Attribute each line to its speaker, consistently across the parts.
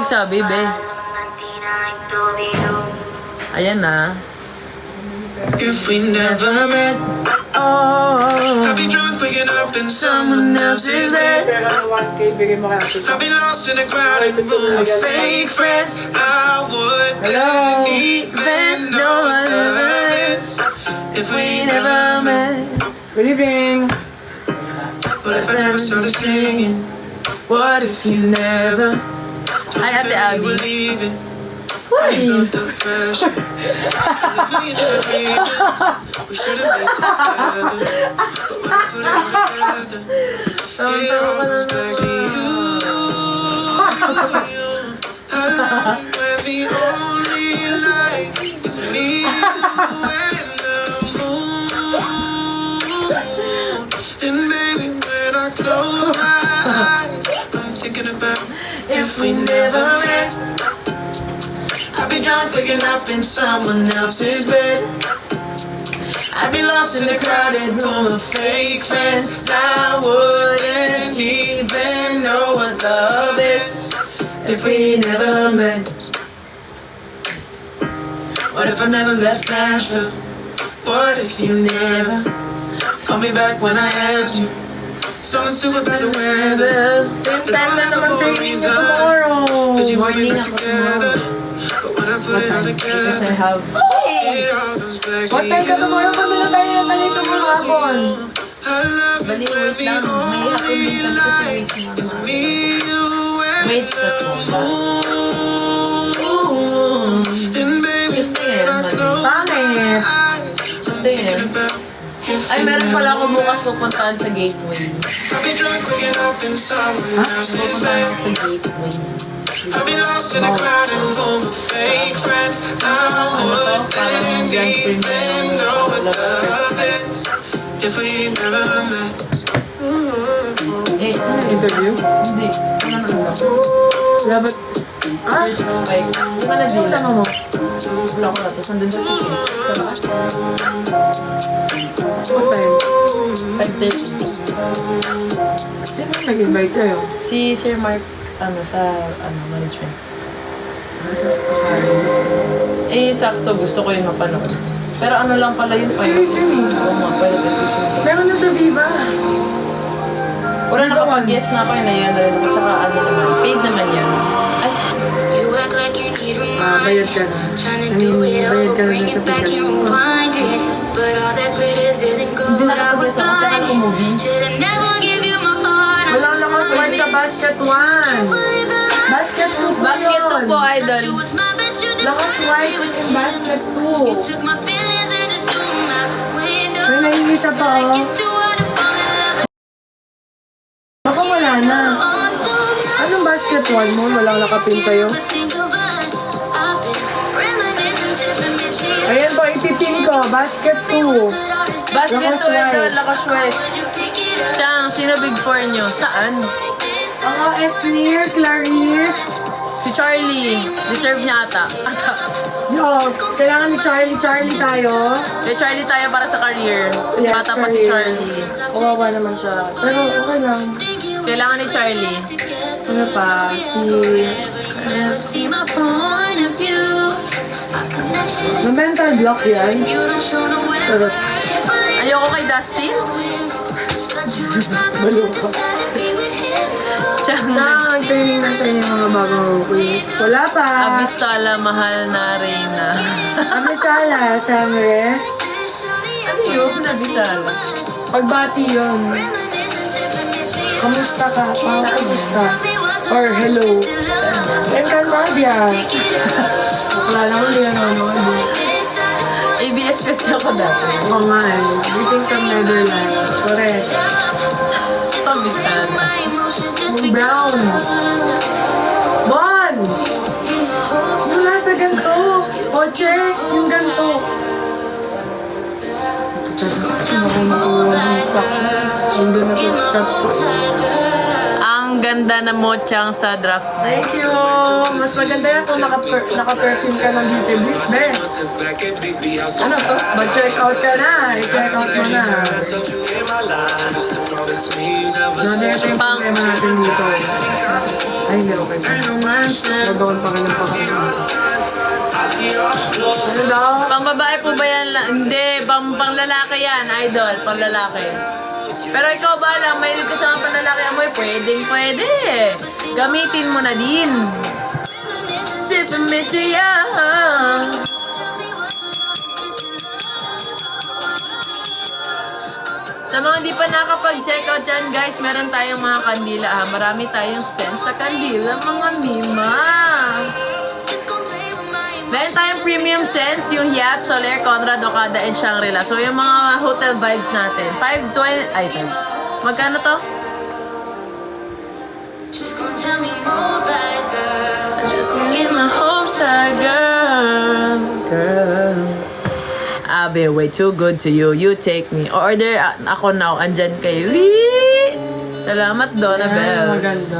Speaker 1: nagsabi, be? Ayan na.
Speaker 2: If we never met, I'll be drunk waking up in someone else's bed. I'll be lost in a crowded room of fake friends. I wouldn't even know what love is if we never met.
Speaker 3: Good evening.
Speaker 2: What if I never started singing? What if you never told
Speaker 1: Hi,
Speaker 2: your
Speaker 1: Ate
Speaker 2: family you were
Speaker 1: Abby.
Speaker 2: leaving? Why? You felt the pressure. There's a million different reasons we should've been together. But when I put it all together, it all comes back to you. I love you when the only light is me, you, and the moon. And baby, when I close my eyes, I'm thinking about if we never met. I'd be drunk waking up in someone else's bed. I'd be lost in a crowded room of fake friends. I wouldn't even know what love is if we never met. What if I never left Nashville? What if you never call me back when I asked you? Something stupid about the weather.
Speaker 3: Same time na naman training niya tomorrow.
Speaker 2: Cause you want me
Speaker 1: Morning
Speaker 2: back
Speaker 1: ako
Speaker 2: together. But when I put it all
Speaker 1: Because
Speaker 2: together,
Speaker 1: I have...
Speaker 2: it all comes back to
Speaker 3: What time ka tomorrow? Kung nila tayo na tayo tomorrow hapon.
Speaker 2: I love
Speaker 1: Bali,
Speaker 2: you when
Speaker 1: wait
Speaker 2: the
Speaker 1: lang. May hapon
Speaker 2: only
Speaker 1: din kasi
Speaker 2: light
Speaker 1: wait
Speaker 2: is
Speaker 1: lang.
Speaker 2: me, you, and
Speaker 1: Wait,
Speaker 2: the
Speaker 1: tas mo.
Speaker 2: moon. And baby,
Speaker 1: Tuesday
Speaker 2: when I
Speaker 1: yan,
Speaker 2: close my
Speaker 3: Pangit.
Speaker 2: eyes, I'm
Speaker 1: Tuesday yan.
Speaker 2: thinking about if
Speaker 1: Ay,
Speaker 2: we
Speaker 1: meron pala ako
Speaker 2: never
Speaker 1: bukas
Speaker 2: met.
Speaker 1: pupuntahan sa Gateway.
Speaker 2: I'll be drunk waking up in someone else's
Speaker 1: Pupuntahan
Speaker 2: bed.
Speaker 1: ako sa Gateway.
Speaker 2: I'll be lost in a crowded room of fake friends. I
Speaker 1: Ano to? Parang
Speaker 2: wouldn't
Speaker 1: dance stream na
Speaker 2: even
Speaker 1: yung
Speaker 2: know what
Speaker 1: love
Speaker 2: love is if we never met.
Speaker 1: Eh,
Speaker 3: Interview?
Speaker 1: hindi. Ano na lang?
Speaker 3: Love it. Ah?
Speaker 1: First spike. Hindi ka na
Speaker 3: Sino
Speaker 1: din.
Speaker 3: kasama mo?
Speaker 1: Wala ko na. Tapos nandun sa city.
Speaker 3: What time?
Speaker 1: 5:30.
Speaker 3: Sino yung nag-invite sa'yo?
Speaker 1: Si Sir Mark, sa management. Eh, sakto. Gusto ko yung mapanood. Pero ano lang pala yung
Speaker 3: Seriously?
Speaker 1: Oo nga, pwede episode.
Speaker 3: Meron na sa Viva.
Speaker 1: Wala nakapag-guess na ako yun na yun. Tsaka ano naman. Paid naman yan. Ay,
Speaker 4: You act like you need
Speaker 3: Bayad ka na.
Speaker 4: Trying to
Speaker 3: I mean,
Speaker 4: do it
Speaker 3: bayad
Speaker 4: over,
Speaker 3: ka na
Speaker 4: bring
Speaker 3: dun sa
Speaker 4: it back
Speaker 3: ticket.
Speaker 4: and rewind it. But all that glitters isn't
Speaker 1: hindi
Speaker 4: gold. I was
Speaker 1: nakapag-guess ako. Kasi akala ko
Speaker 4: blind.
Speaker 1: movie.
Speaker 4: Should've never give you my heart. I
Speaker 3: Walang
Speaker 4: was
Speaker 3: lakas white sa basket 1.
Speaker 4: believe the lies.
Speaker 3: Basket 2 po
Speaker 1: Basket to
Speaker 3: yun.
Speaker 1: po, idol.
Speaker 4: You was mine, but you
Speaker 3: Lakas
Speaker 4: decided
Speaker 3: white
Speaker 4: it
Speaker 3: is
Speaker 4: was
Speaker 3: in
Speaker 4: him.
Speaker 3: basket
Speaker 4: You
Speaker 3: 2.
Speaker 4: took my feelings and just threw them out the window.
Speaker 3: May naiisa pa
Speaker 4: Like
Speaker 3: oh.
Speaker 4: it's too hard to fall in love
Speaker 3: Baka wala na.
Speaker 4: on some nights.
Speaker 3: Anong basket 1 mo? Walang nakapin sa'yo?
Speaker 4: Think of us. I've been reminiscing, sipping, missing.
Speaker 3: Ayan po, itipin ko. Basket 2.
Speaker 1: Basket
Speaker 3: Lakas
Speaker 1: to, ito.
Speaker 3: white.
Speaker 1: Lakas white.
Speaker 4: Would you pick it up
Speaker 1: Chang, sino big four nyo? Saan?
Speaker 4: like this?
Speaker 3: Ako, Esnir, Clarice.
Speaker 1: Si Charlie. Deserve niya ata.
Speaker 3: Yo, kailangan ni Charlie tayo.
Speaker 1: Kay Charlie tayo para sa career. Kasi
Speaker 3: Yes,
Speaker 1: bata pa si
Speaker 3: career.
Speaker 1: Charlie.
Speaker 3: Kawawa naman siya. Pero okay lang.
Speaker 1: Kailangan ni Charlie.
Speaker 3: Ano pa? Si...
Speaker 4: Never see my point of view. Our connection
Speaker 3: May
Speaker 4: is
Speaker 3: mental block yan.
Speaker 4: you don't show no way.
Speaker 3: Sarap.
Speaker 1: Ayoko kay Dustin.
Speaker 3: Baluka.
Speaker 1: Chang,
Speaker 3: Saan training na sa inyo mga bagong quiz? Wala pa.
Speaker 1: Abisala, mahal na Reyna.
Speaker 3: Amisala, Samre.
Speaker 1: Ano yun? Abisala.
Speaker 3: Pagbati yun. Kamusta ka? Kamusta? Or hello. Encantadia. Wala naman, hindi ka naman.
Speaker 1: ABS kasi ako dati.
Speaker 3: Oo nga eh. Greeting from Netherlands. Correct.
Speaker 1: Abisala.
Speaker 3: Yung brown. Bon! Yung nasa ganito. Oche, yung ganito. Ito kasi makuha ng instruction. Sundo na sa chat ko.
Speaker 1: Ang ganda na mo, Chang, sa draft night.
Speaker 3: Thank you! Mas maganda yan kung naka-perfume ka ng beauty bliss, be.
Speaker 1: Ano to?
Speaker 3: Mag-check out ka na. I-check out mo na. No, ito yung
Speaker 1: Pang-
Speaker 3: problema natin dito. Ay, hindi, okay. Nagawan pa ka ng Ano daw?
Speaker 1: Pang babae po ba yan? Hindi, pang lalaki yan, idol. Pang lalaki. Pero ikaw ba lang, may ka sa mga panlalaki amoy, pwede. Gamitin mo na din. Sip and miss it, yeah. Sa mga di pa nakapag-check out dyan, guys, meron tayong mga kandila. Marami tayong scents sa kandila, mga mima. Meron tayong premium scents, yung Hyatt, Soler, Conrad, Okada, and Shangri-La. So, yung mga hotel vibes natin. 520, ay, magkano to?
Speaker 4: Just gonna tell me more lies, girl.
Speaker 1: Just gonna get my hopes high, girl. I'll be way too good to you. You take me. Order ako now. Andyan kayo. Salamat, Donna Bell.
Speaker 3: Maganda.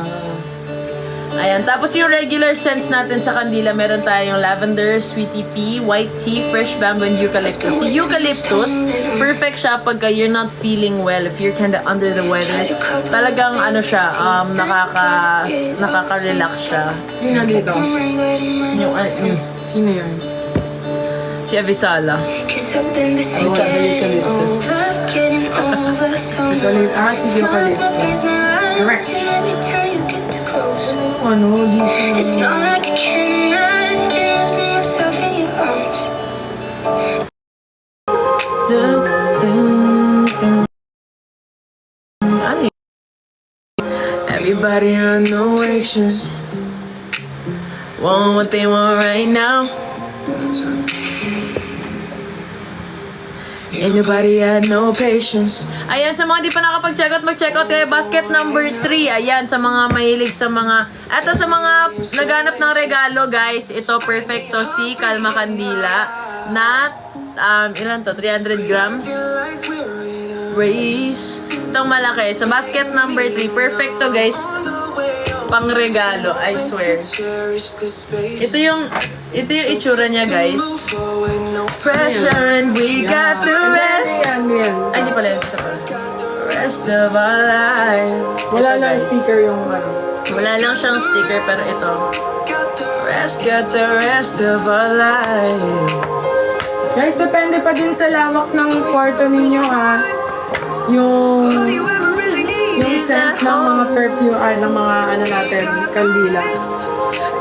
Speaker 1: Ayan. Tapos yung regular scents natin sa kandila, meron tayong lavender, sweetie pea, white tea, fresh bamboo, and eucalyptus. Si eucalyptus, perfect siya pagka you're not feeling well. If you're kinda under the weather, talagang ano siya, nakaka-relax siya.
Speaker 3: Sino dito?
Speaker 1: Yung,
Speaker 3: Sino yan?
Speaker 1: si Avisala.
Speaker 3: Si Eucalyptus. Correct. Ano?
Speaker 2: It's not like I can lose myself in your arms.
Speaker 1: Ano yun? Everybody on no actions. Want what they want right now. Anybody had no patience. Ayan, sa mga di pa nakapag-check out, mag-check out kayo. Basket number 3. Ayan, sa mga mahilig sa mga... Eto sa mga naghanap ng regalo, guys. Ito, perfecto si Kalma Kandila. Na, ilan to? 300 grams. Race. Itong malaki. Sa basket number 3. Perfecto, guys. Pang regalo, I swear. Ito yung itsura niya, guys. Pressure and we got the rest. Ay, hindi pala. Ito pala. Rest of our lives.
Speaker 3: Wala
Speaker 1: Ito,
Speaker 3: lang
Speaker 1: guys.
Speaker 3: sticker yung ano.
Speaker 1: Wala lang siyang sticker, pero ito. Got the rest of our lives.
Speaker 3: Guys, depende pa din sa lawak ng kwarto ninyo, ha. Yung scent ng mga perfume, ng mga ano natin, kandila.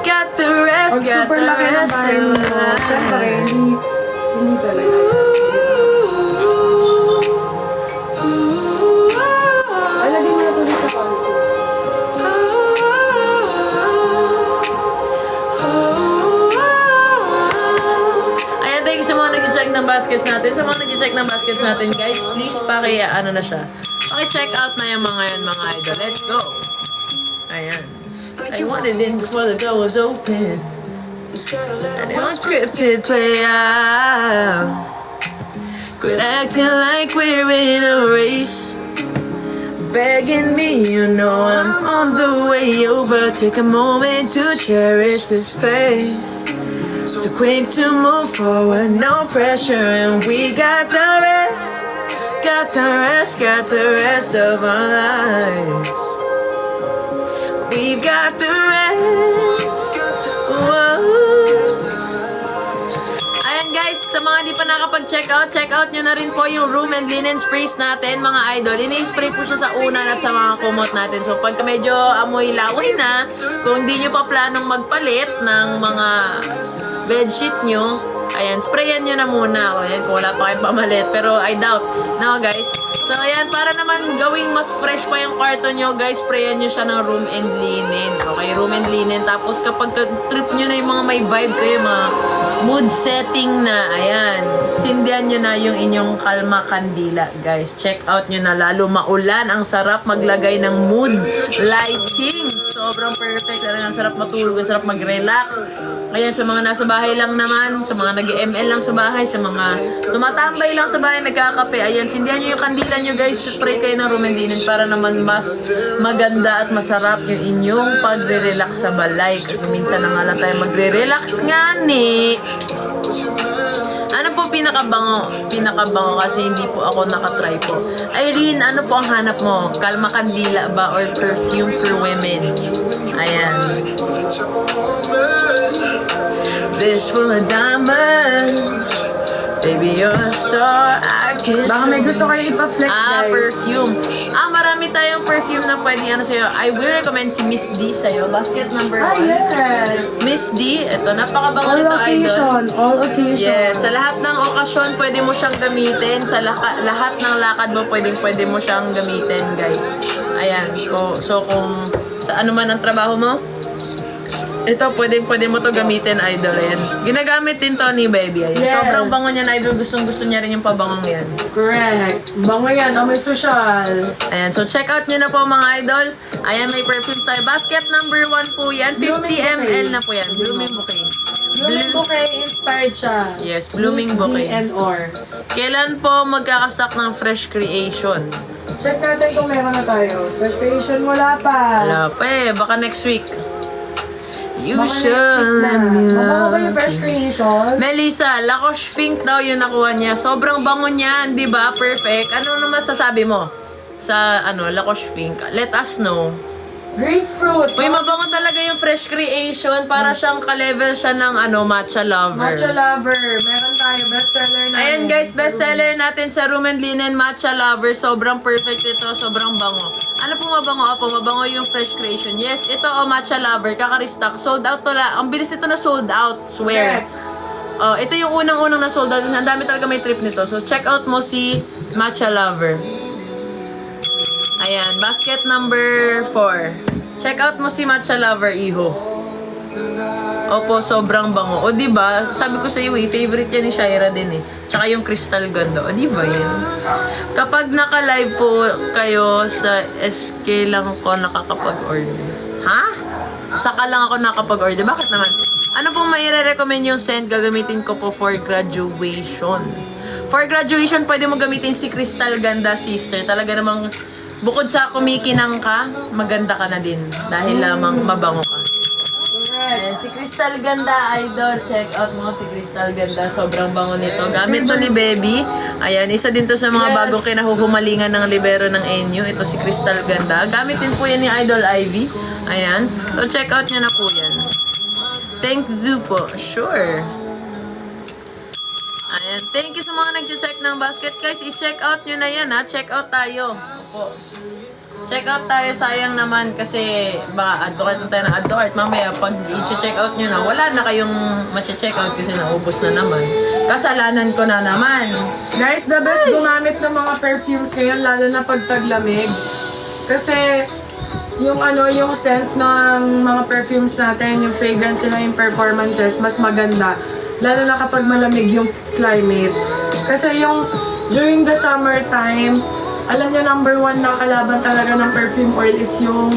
Speaker 1: Got the rest,
Speaker 3: Pag
Speaker 1: got
Speaker 3: super
Speaker 1: the
Speaker 3: laki ng
Speaker 1: rest
Speaker 3: bahay
Speaker 1: of
Speaker 3: mo,
Speaker 1: our lives.
Speaker 3: syempre, hindi talaga. Alagay mo na po dito pa.
Speaker 1: Ayan, thank you sa mga nag-check ng baskets natin. Sa mga nag-check ng baskets natin, guys, please ano na siya. Paki-check out na yung mga yan, mga idol. Let's go. Ayan. I wanted in before the door was open. And it was scripted play out. Quit acting like we're in a race. Begging me, you know I'm on the way over. Take a moment to cherish this space. So quick to move forward, no pressure, and we got the rest. Got the rest of our lives. We've got the rest. Whoa. Ayan guys, sa mga di pa nakapag-check out nyo na rin po yung room and linen sprays natin, mga idol. Ini-spray po siya sa unan at sa mga kumot natin. So pagka medyo amoy laway na, kung hindi nyo pa planong magpalit ng mga bedsheet nyo, ayan, sprayan nyo na muna. Ayan, kung wala pa kayong pamalit. Pero I doubt. No, guys. So, ayan, para naman gawing mas fresh pa yung kwarto nyo, guys, sprayan nyo siya ng room and linen. Okay, room and linen. Tapos, kapag trip nyo na yung mga may vibe kayo, mga mood setting na, ayan, sindihan nyo na yung inyong Kalma Kandila, guys. Check out nyo na. Lalo maulan. Ang sarap maglagay ng mood lighting. Sobrang perfect. Ang sarap matulog. Ang sarap mag-relax. Ayan, sa mga nasa bahay lang naman, sa mga nag-ML lang sa bahay, sa mga tumatambay lang sa bahay, nagkakape. Ayan, sindihan nyo yung kandila nyo, guys. Spray kayo ng room and linen para naman mas maganda at masarap yung inyong pagre-relax sa balay. Kasi minsan na nga lang tayo magre-relax nga ni. Ano po pinakabango? Pinakabango kasi hindi po ako nakatry po. Irene, ano po ang hanap mo? Kalma Kandila ba or perfume for women? Ayan. This full of diamonds. Baby, you're a star, I can
Speaker 3: Baka may gusto kayo ipa-flex, guys.
Speaker 1: perfume. Marami tayong perfume na pwede ano sa'yo. I will recommend si Miss D sa'yo. Basket number 1.
Speaker 3: Yes.
Speaker 1: Miss D, ito, napakabango
Speaker 3: All
Speaker 1: nito, idol.
Speaker 3: occasion. All occasion.
Speaker 1: Yes, sa lahat ng okasyon, pwede mo siyang gamitin. Sa lahat ng lakad mo, pwede mo siyang gamitin, guys. Ayan. So kung sa ano man ang trabaho mo, ito, pwede mo to gamitin, idol. Ayan. Ginagamit din to ni baby. Ayan.
Speaker 3: Yes.
Speaker 1: Sobrang bango niyan, idol. Gusto niya rin yung pabangong yan.
Speaker 3: Correct. Bango yan. Amoy social.
Speaker 1: Ayan, so check out nyo na po mga idol. Ayan, may perfume tayo. Basket number 1 po yan. 50
Speaker 3: Blooming bouquet.
Speaker 1: ml na po yan. Blooming bouquet.
Speaker 3: Blooming bouquet inspired siya.
Speaker 1: Yes, blooming
Speaker 3: Miss
Speaker 1: bouquet.
Speaker 3: DNR.
Speaker 1: Kailan po magkakastock ng fresh creation?
Speaker 3: Check natin kung meron na tayo. Fresh creation, wala pa.
Speaker 1: Wala pa eh. Baka next week. You
Speaker 3: Baka next
Speaker 1: should
Speaker 3: week
Speaker 1: let
Speaker 3: na.
Speaker 1: me
Speaker 3: Mabango
Speaker 1: love
Speaker 3: ba yung fresh creation?
Speaker 1: Melissa, Lacoste Pink daw yung nakuha niya. Sobrang bango niyan, di ba? Perfect. Ano naman sasabi mo sa Lacoste Pink? Let us know.
Speaker 3: Grapefruit.
Speaker 1: Uy, mabango talaga yung fresh creation. Para siyang ka-level siya ng matcha lover.
Speaker 3: Matcha lover. Meron tayo. Bestseller natin.
Speaker 1: Ayan guys, bestseller natin sa Room and Linen Matcha Lover. Sobrang perfect ito, sobrang bango. Ano po mabango? Mabango yung fresh creation. Yes, ito Matcha Lover, kaka-restock. Sold out to la. Ang bilis ito na sold out, swear. Ito yung unang-unang na sold out. Ang dami talaga may trip nito. So check out mo si Matcha Lover. Ayan, basket number 4. Check out mo si Matcha Lover, iho. Opo, sobrang bango. O, diba? Sabi ko sa iyo, favorite yan ni Shaira din eh. Tsaka yung crystal ganda. O, diba yan? Kapag naka-live po kayo sa SK lang ko nakakapag-order. Ha? Saka lang ako nakapag-order. Bakit naman? Ano pong maire-recommend yung scent gagamitin ko po for graduation? For graduation, pwede mo gamitin si Crystal Ganda Sister. Talaga namang, bukod sa kumikinang ka, maganda ka na din. Dahil lamang mabango ka. Ayan, si Crystal Ganda, idol. Check out mo si Crystal Ganda. Sobrang bango nito. Gamit to ni Baby. Ayan, isa din to sa mga bagong kinahuhumalingan ng libero ng NU. Ito si Crystal Ganda. Gamit din po yan ni Idol Ivy. Ayan. So, check out nyo na po yan. Thanks, Zupo. Sure. Ayan. Thank you sa mga nag-check ng basket. Guys, i-check out nyo na yan, ha. Check out tayo. Opo. Check out tayo, sayang naman kasi baka add to cart na tayo ng add to cart. Mamaya pag i-check out nyo na, wala na kayong ma-check out kasi naubos na naman. Kasalanan ko na naman.
Speaker 3: Guys, the best gumamit ng mga perfumes ngayon, lalo na pag taglamig. Kasi yung yung scent ng mga perfumes natin, yung fragrance nila, yung performances, mas maganda. Lalo na kapag malamig yung climate. Kasi yung during the summertime, alam niyo, number 1 na kalaban talaga ng perfume oil is yung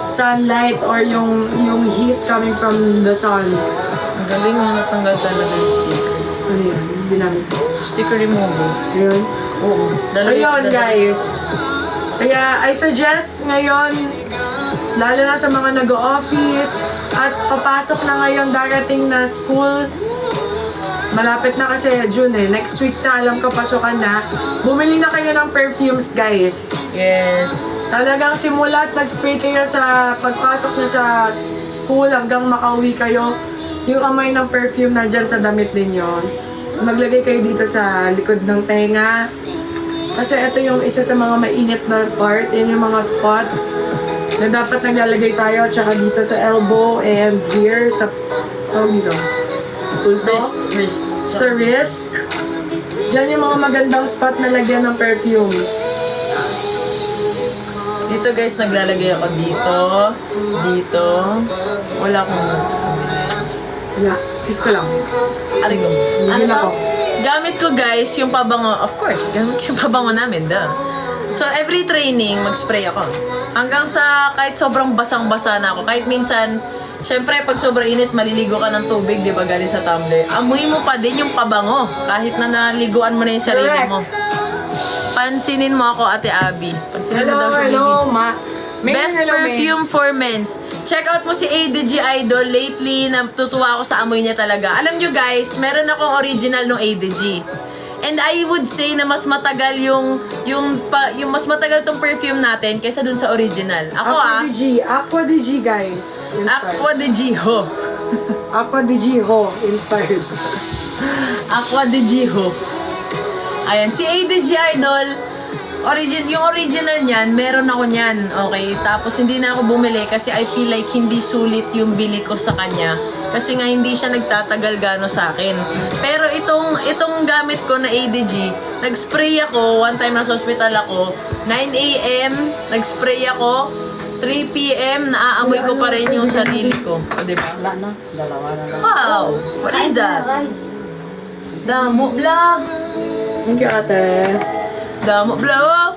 Speaker 3: sunlight or yung heat coming from the sun.
Speaker 1: Ang galing nga natanggal talaga yung sticker.
Speaker 3: Ano yun? Ginamit ko.
Speaker 1: Sticker remover.
Speaker 3: Ayun.
Speaker 1: Oo.
Speaker 3: Ayun, guys. Kaya, I suggest ngayon, lalo na sa mga nag-office at papasok na ngayon darating na school, malapit na kasi June eh. Next week na, alam ko, pasokan na. Bumili na kayo ng perfumes, guys.
Speaker 1: Yes.
Speaker 3: Talagang simulat, nag-spray kayo sa pagpasok nyo sa school hanggang makauwi kayo. Yung amoy ng perfume na dyan sa damit ninyo. Maglagay kayo dito sa likod ng tenga. Kasi ito yung isa sa mga mainit na part. Yan yung mga spots na dapat naglalagay tayo. Tsaka dito sa elbow and here sa... dito. Pulso.
Speaker 1: Wrist.
Speaker 3: Sa wrist. Diyan yung mga magandang spot na lagyan ng perfumes.
Speaker 1: Dito guys, naglalagay ako dito. Dito. Wala akong...
Speaker 3: Wala. Kiss ko lang.
Speaker 1: Ari ko.
Speaker 3: Bigyan
Speaker 1: Ano
Speaker 3: ako.
Speaker 1: Gamit ko guys, yung pabango. Of course, gamit ko yung pabango namin. Duh. So, every training, mag-spray ako. Hanggang sa kahit sobrang basang-basa na ako. Kahit minsan, syempre, pag sobrang init, maliligo ka ng tubig, di ba, galing sa tumbler. Amoy mo pa din yung pabango. Kahit na naliguan mo na yung sarili mo. Pansinin mo ako, Ate Abby. Pansinin mo daw si Baby.
Speaker 3: Hello, ma. May
Speaker 1: Best
Speaker 3: hello, May.
Speaker 1: perfume for men's. Check out mo si ADG Idol. Lately, natutuwa ako sa amoy niya talaga. Alam nyo guys, meron akong original ng ADG. And I would say na mas matagal yung mas matagal tong perfume natin kaysa dun sa original. Ako
Speaker 3: Aqua di G, guys. Inspired.
Speaker 1: Aqua de Giho.
Speaker 3: Aqua di G ho. Inspired.
Speaker 1: Aqua de Giho. Ayan, si ADG Idol, yung original niyan, meron ako niyan, okay? Tapos hindi na ako bumili kasi I feel like hindi sulit yung bili ko sa kanya. Kasi nga hindi siya nagtatagal gano sa akin. Pero itong gamit ko na ADG, nag-spray ako, one time nasa hospital ako, 9 AM, nag-spray ako, 3 PM, naaamoy ko pa rin yung sarili ko. O, diba?
Speaker 3: Wala na. Dalawa na lang.
Speaker 1: Wow! What is that? Damo vlog!
Speaker 3: Thank you, ate.
Speaker 1: Damo vlog!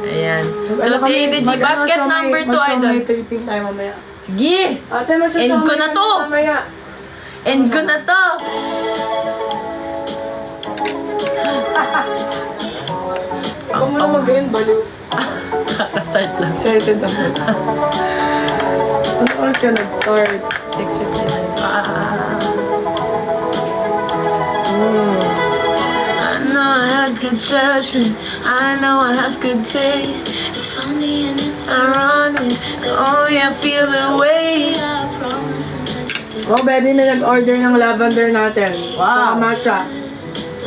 Speaker 1: Ayan. So, si ADG, basket number 2, idol.
Speaker 3: May tripping tayo mamaya.
Speaker 1: Sige!
Speaker 3: Ate,
Speaker 1: End ko na to!
Speaker 3: Mamaya.
Speaker 1: End ko na to!
Speaker 3: Ako muna mag-end, baliw.
Speaker 1: Kaka-start lang.
Speaker 3: Excited ako. Ano oras ka nag-start?
Speaker 1: 6:59. I know I have good judgment. I know I have good taste.
Speaker 4: It's funny and it's
Speaker 1: Ironic. Oh, yeah, feel the way.
Speaker 4: I promise that
Speaker 3: Oh, baby, may nag-order ng lavender natin. Sa
Speaker 1: Wow.
Speaker 3: matcha.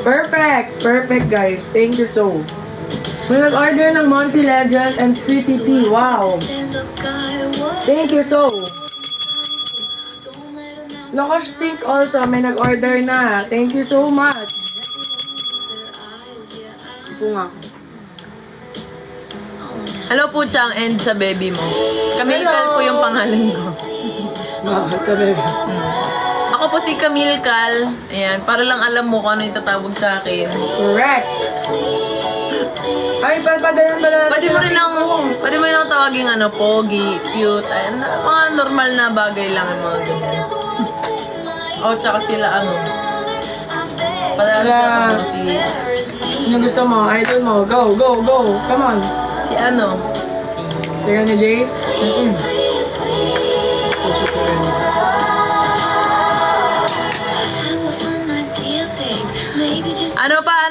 Speaker 3: Perfect! Perfect, guys. Thank you so. May nag-order ng Monty Legend and Sweetie Pea. Wow!
Speaker 4: stand up guy, what
Speaker 3: Thank you so.
Speaker 4: don't let him out
Speaker 3: Lokosh Pink also, may nag-order na. Thank you so much. Ito nga.
Speaker 1: Hello po, Chang, and sa baby mo. Camille po yung pangalan ko.
Speaker 3: Bakit ka, baby?
Speaker 1: Ako po si Camille Cal. Ayan, para lang alam mo kung ano yung tatawag sa akin.
Speaker 3: Correct. Ay, padala natin.
Speaker 1: Pwede mo rin ako tawaging pogi, cute, ayan, mga normal na bagay lang yung mga ganyan. Tsaka sila padala sila kung si
Speaker 3: Ano gusto mo? Idol mo? Go, go, go. Come on.
Speaker 1: si
Speaker 3: Teka ni Jay?
Speaker 4: have a fun idea, babe. Maybe just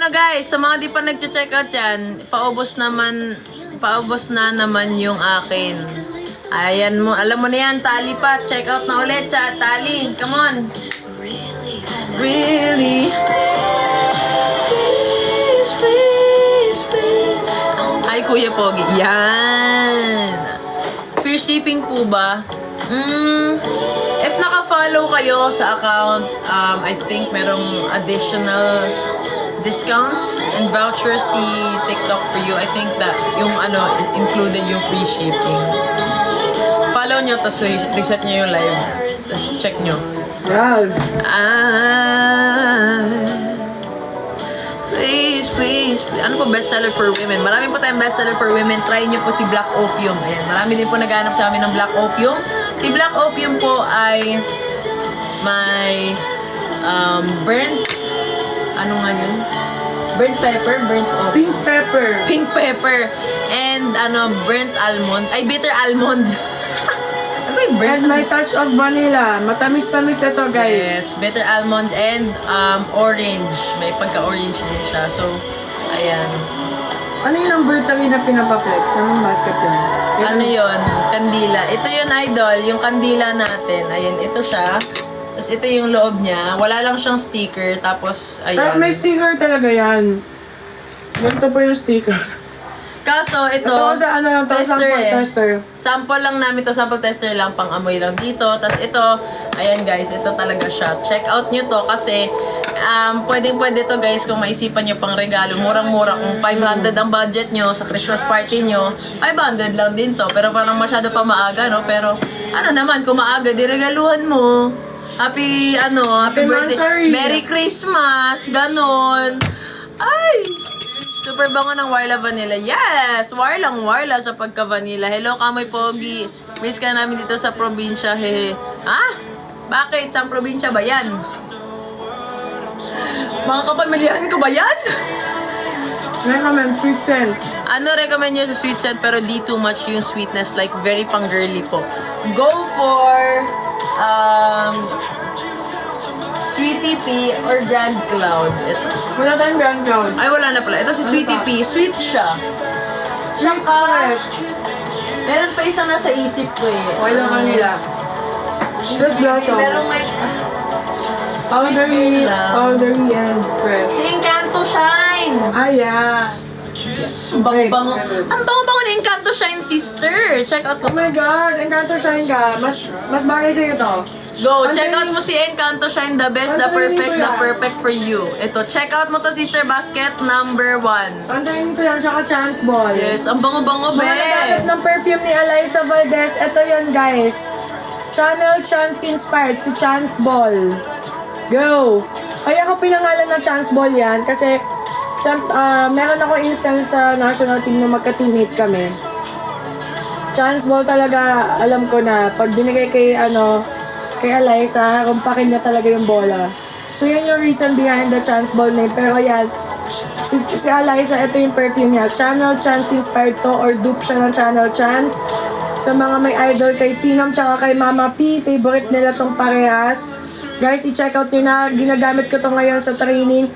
Speaker 1: guys, sa mga di pa nag-check out yan, paubos na naman yung akin. Ayan mo, alam mo na yan, tali pa, check out na ulit, tali, come on. Really? Please. Hi, Kuya Pogi. Yan. Free shipping po ba? If naka-follow kayo sa account, I think merong additional discounts and vouchers si TikTok for you. I think that yung included yung free shipping. Follow nyo, tapos reset nyo yung live. Tapos check nyo.
Speaker 3: Yes.
Speaker 1: Please. Ano po bestseller for women? Marami po tayong bestseller for women. Try nyo po si Black Opium. Ayan, marami din po naghanap sa amin ng Black Opium. Si Black Opium po ay may burnt, ano nga yun? Burnt pepper, burnt opium.
Speaker 3: Pink pepper.
Speaker 1: Pink pepper. And burnt almond. Ay, bitter almond. Ano ba yung burnt
Speaker 3: And may touch of vanilla. Matamis-tamis ito, guys.
Speaker 1: Yes, bitter almond and orange. May pagka-orange din siya. So, ayan.
Speaker 3: Ano yung number 3 na pinapaflex? Anong basket yun?
Speaker 1: Ano yon? Kandila. Ito yun, idol. Yung kandila natin. Ayan, ito siya. Tapos ito yung loob niya. Wala lang siyang sticker. Tapos,
Speaker 3: Pero
Speaker 1: ayan.
Speaker 3: may sticker talaga yan. Ganito po yung sticker.
Speaker 1: Kaso, ito,
Speaker 3: Ito sa sample tester.
Speaker 1: Sample lang namin to, sample tester lang, pang amoy lang dito. Tapos ito, ayan guys, ito talaga siya. Check out nyo to kasi pwede to guys kung maisipan nyo pang regalo. Murang-mura, kung 500 ang budget nyo sa Christmas party nyo, 500 lang din to. Pero parang masyado pa maaga, no? Pero ano naman, kung maaga, diregaluhan mo. Happy birthday.
Speaker 3: Monthsary.
Speaker 1: Merry Christmas, ganon. Ay! Super bango ng Warla Vanilla. Yes! Warlang-warla sa pagka-vanilla. Hello, Kamoy Pogi. Miss ka namin dito sa probinsya. Hehe. Ha? Bakit? Saan probinsya ba yan? Mga kapamilyahan ko ba yan?
Speaker 3: Ngayon kami, sweet scent.
Speaker 1: Ano recommend nyo sa sweet scent pero di too much yung sweetness, like very pang girly po? Go for Sweetie P or Grand Cloud. Ito.
Speaker 3: Wala tayong Grand Cloud.
Speaker 1: Ay, wala na pala. Ito si Sweetie P. Sweet siya.
Speaker 3: Sweet
Speaker 1: Tsaka,
Speaker 3: fresh.
Speaker 1: meron pa isang nasa isip ko eh.
Speaker 3: Okay lang kanila. Sweet blossom.
Speaker 1: Meron may...
Speaker 3: Powdery and fresh.
Speaker 1: Si Encanto Shine!
Speaker 3: Ah, yeah.
Speaker 1: Bango-bango. Ang bango-bango ni Encanto Shine, sister. Check out
Speaker 3: Oh
Speaker 1: mo.
Speaker 3: my God, Encanto Shine ka. Mas bagay sa'yo to.
Speaker 1: Go,
Speaker 3: Ang
Speaker 1: check out
Speaker 3: galing.
Speaker 1: mo si Encanto Shine, the best, the
Speaker 3: Ang galing
Speaker 1: perfect,
Speaker 3: ko
Speaker 1: the
Speaker 3: yan.
Speaker 1: perfect for you. Ito, check out mo to, sister basket number 1.
Speaker 3: Antayin ko yan, tsaka Chance Ball.
Speaker 1: Yes, ang bango-bango,
Speaker 3: Mga naghanap
Speaker 1: be.
Speaker 3: ng perfume ni Eliza Valdez, ito yan guys. Channel Chance Inspired, si Chance Ball. Go! Kaya ko pinangalan na Chance Ball yan kasi meron ako instance sa national team na magka-teammate kami. Chance Ball talaga, alam ko na, pag binigay kay Eliza, harumpakin niya talaga yung bola. So yun yung reason behind the Chance Ball name. Pero yan, si Eliza, ito yung perfume niya. Channel Chance inspired to or dupe siya ng Channel Chance. Sa mga may idol kay Phenom tsaka kay Mama P, favorite nila tong parehas. Guys, i-check out nyo na. Ginagamit ko to ngayon sa training.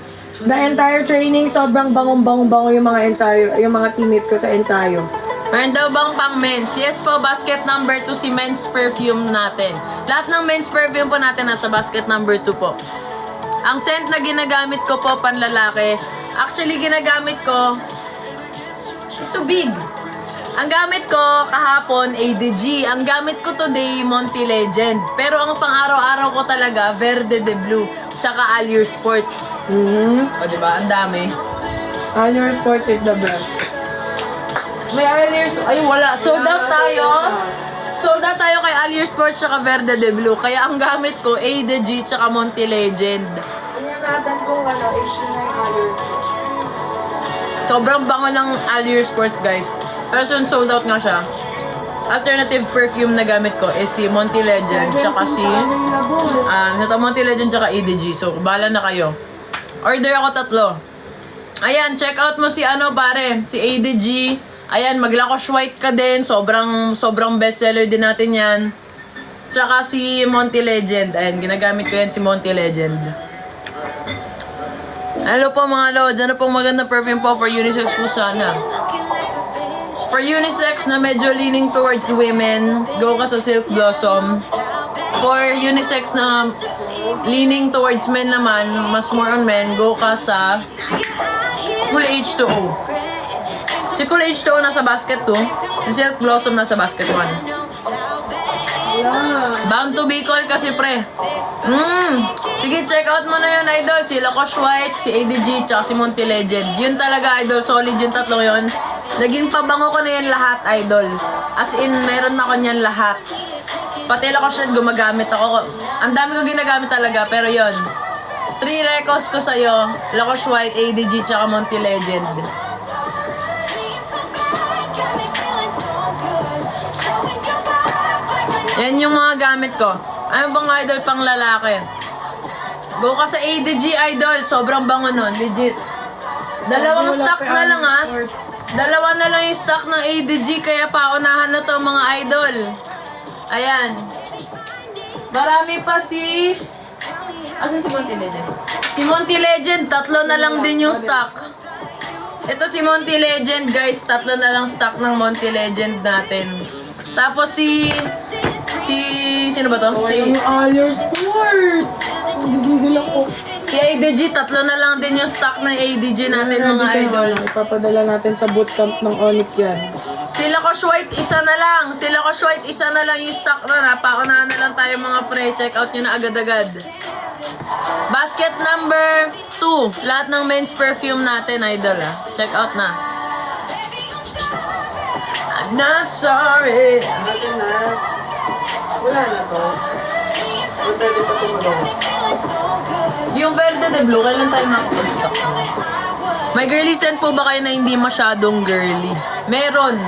Speaker 3: The entire training, sobrang bangong-bango yung mga ensayo, yung mga teammates ko sa ensayo.
Speaker 1: Meron daw bang pang men's? Yes po, basket number 2 si men's perfume natin. Lahat ng men's perfume po natin nasa basket number 2 po. Ang scent na ginagamit ko po panlalaki, actually ginagamit ko is too big. Ang gamit ko kahapon, ADG. Ang gamit ko today, Monty Legend. Pero ang pang-araw-araw ko talaga, Verde de Blue. Tsaka Allure Sports. O diba? Ang dami.
Speaker 3: Allure Sports is the best.
Speaker 1: May Allure... Ay, wala. Sold out tayo. Sold out tayo kay Allure Sports tsaka Verde de Blue. Kaya ang gamit ko, ADG tsaka Monty Legend.
Speaker 3: Tingnan natin kung 89 Allure Sports.
Speaker 1: Sobrang bango ng Allure Sports, guys. Pero sold out nga siya. Alternative perfume na gamit ko is si Monty Legend tsaka si... ito Monty Legend tsaka EDG. So, bahala na kayo. Order ako 3. Ayan, check out mo si pare. Si EDG. Ayan, mag-Lacoste White ka din. Sobrang bestseller din natin yan. Tsaka si Monty Legend. Ayan, ginagamit ko yan si Monty Legend. Hello po mga lods. Ano pong magandang perfume po for unisex po sana? For unisex na medyo leaning towards women, go ka sa Silk Blossom. For unisex na leaning towards men naman, mas more on men, go ka sa Cool H2O. Si Cool H2O nasa basket 2, si Silk Blossom nasa basket 1. Bound to Bicol kasi pre. Sige, check out mo na yun, idol. Si Lacoste White, si ADG, tsaka si Monty Legend. Yun talaga, idol. Solid yung tatlo yun. Naging pabango ko na yan lahat, idol. As in, meron ako niyan lahat. Pati Lacoste White, gumagamit ako. Ang dami ko ginagamit talaga, pero yun. 3 records ko sa'yo. Lacoste White, ADG, tsaka Monty Legend. Yan yung mga gamit ko. Ano bang idol pang lalaki? Go ka sa ADG, idol. Sobrang bango nun. Legit. Dalawang stock na lang, ha? Dalawa na lang yung stock ng ADG. Kaya paunahan na to, mga idol. Ayan. Marami pa si... Asan si Monty Legend? Si Monty Legend, 3 na lang din yung stock. Ito si Monty Legend, guys. 3 na lang stock ng Monty Legend natin. Tapos sino ba to?
Speaker 3: Yung Allure Sports! Gigigil ako.
Speaker 1: Si ADG, 3 na lang din yung stock ng ADG natin, mga idol.
Speaker 3: Ipapadala natin sa bootcamp ng Onyx yan.
Speaker 1: Si Lacoste White, isa na lang. Si Lacoste White, isa na lang yung stock na. Paunahan na lang tayo, mga pre. Check out nyo na agad-agad. Basket number 2. Lahat ng men's perfume natin, idol. Check out na. I'm not sorry.
Speaker 3: Natin na. Wala na to. Pwede pa tumulong.
Speaker 1: Yung Verde de Blue, kailan tayo makapag-stock? May girly scent po ba kayo na hindi masyadong girly? Meron.